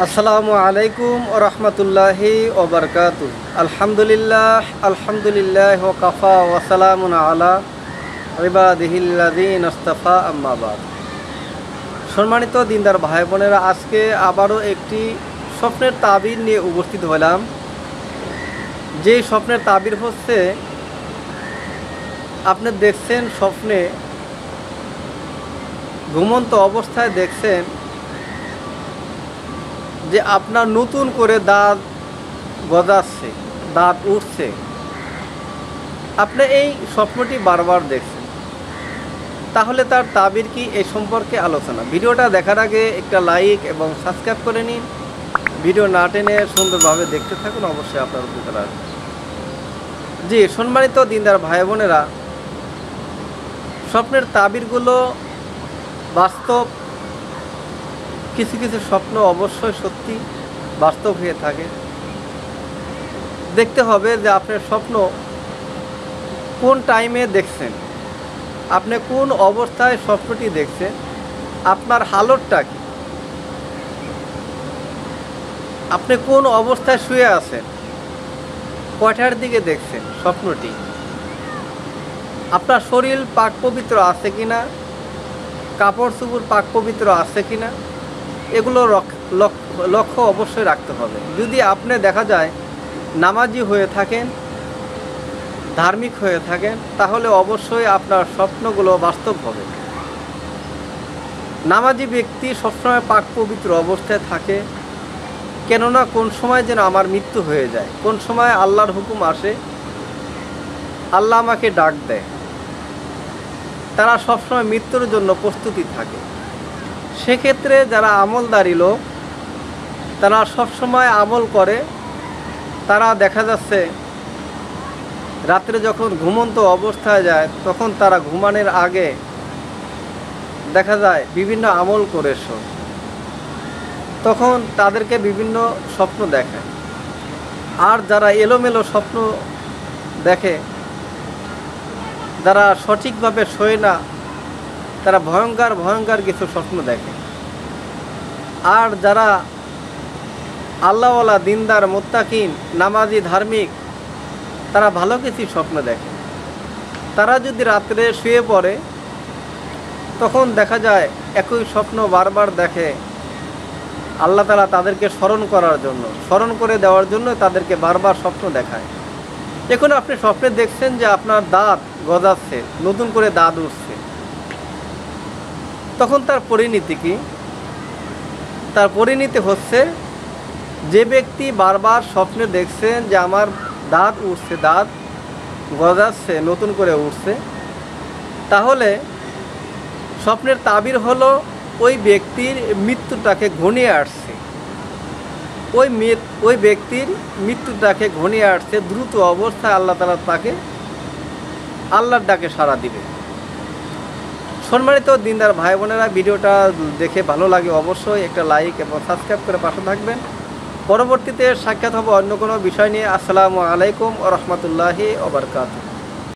আসসালামু আলাইকুম ওয়া রাহমাতুল্লাহি ওয়া বারাকাতুহু। আলহামদুলিল্লাহ ওয়া কাফা ওয়া সালামুন আলা ইবাদিহিল্লাযিনা ইসতাফা, আম্মা বাদ। সম্মানিত দিনদার ভাই বোনেরা, আজকে আবারও একটি স্বপ্নের তাবির নিয়ে উপস্থিত হলাম। যেই স্বপ্নের তাবির হচ্ছে, আপনি দেখছেন স্বপ্নে ঘুমন্ত অবস্থায় দেখছেন যে আপনার নতুন করে দাঁত গজাচ্ছে, দাঁত উঠছে। আপনি এই স্বপ্নটি বারবার দেখছেন, তাহলে তার তাবির কি, এই সম্পর্কে আলোচনা। ভিডিওটা দেখার আগে একটা লাইক এবং সাবস্ক্রাইব করে নিন। ভিডিও না টেনে সুন্দরভাবে দেখতে থাকুন, অবশ্যই আপনার উপকার আসবে। জি, সম্মানিত দিনদার ভাই বোনেরা, স্বপ্নের তাবিরগুলো বাস্তব। কিছু কিছু স্বপ্ন অবশ্যই সত্যি বাস্তব হয়ে থাকে। দেখতে হবে যে আপনার স্বপ্ন কোন টাইমে দেখছেন, আপনি কোন অবস্থায় স্বপ্নটি দেখছেন, আপনার হালতটা কি, আপনি কোন অবস্থায় শুয়ে আছেন, কয়টার দিকে দেখছেন স্বপ্নটি, আপনার শরীর পাক পবিত্র আছে কিনা, কাপড় চোপড় পাক পবিত্র আছে কিনা, এগুলো লক্ষ্য অবশ্যই রাখতে হবে। যদি আপনি দেখা যায় নামাজি হয়ে থাকেন, ধার্মিক হয়ে থাকেন, তাহলে অবশ্যই আপনার স্বপ্নগুলো বাস্তব হবে। নামাজি ব্যক্তি সবসময় পাক পবিত্র অবস্থায় থাকে, কেননা কোন সময় যেন আমার মৃত্যু হয়ে যায়, কোন সময় আল্লাহর হুকুম আসে, আল্লাহ আমাকে ডাক দেয়, তারা সবসময় মৃত্যুর জন্য প্রস্তুতি থাকে। সেক্ষেত্রে যারা আমলদারি লোক, তারা সবসময় আমল করে। তারা দেখা যাচ্ছে রাত্রে যখন ঘুমন্ত অবস্থায় যায়, তখন তারা ঘুমানোর আগে দেখা যায় বিভিন্ন আমল করে, তখন তাদেরকে বিভিন্ন স্বপ্ন দেখায়। আর যারা এলোমেলো স্বপ্ন দেখে, যারা সঠিকভাবে শোয় না, তারা ভয়ঙ্কর কিছু স্বপ্ন দেখে। আর যারা আল্লাহওয়ালা, দিনদার, মুত্তাকিন, নামাজি, ধার্মিক, তারা ভালো কিছু স্বপ্ন দেখে। তারা যদি রাত্রে শুয়ে পড়ে, তখন দেখা যায় একই স্বপ্ন বারবার দেখে। আল্লাহ তাআলা তাদেরকে স্মরণ করে দেওয়ার জন্য তাদেরকে বারবার স্বপ্ন দেখায়। এখন আপনি স্বপ্নে দেখছেন যে আপনার দাঁত গজাচ্ছে, নতুন করে দাঁত উঠছে, তখন তার পরিণতি কি? তার পরিণতি হচ্ছে, যে ব্যক্তি বারবার স্বপ্নে দেখছেন যে আমার দাঁত উঠছে, দাঁত গজাচ্ছে, নতুন করে উঠছে, তাহলে স্বপ্নের তাবির হলো ওই ব্যক্তির মৃত্যুটাকে ঘনিয়ে আসছে। ওই ব্যক্তির মৃত্যুটাকে ঘনিয়ে আসছে, দ্রুত অবস্থায় আল্লাহ তাআলা তাকে আল্লাহর ডাকে সাড়া দিবে। সম্মানিত দিনদার ভাই বোনেরা, ভিডিওটা দেখে ভালো লাগে অবশ্যই একটা লাইক এবং সাবস্ক্রাইব করে পাশে থাকবেন। পরবর্তীতে সাক্ষাৎ হবে অন্য কোনো বিষয় নিয়ে। আসসালামু আলাইকুম ওয়া রাহমাতুল্লাহি ওয়া বারাকাতুহু।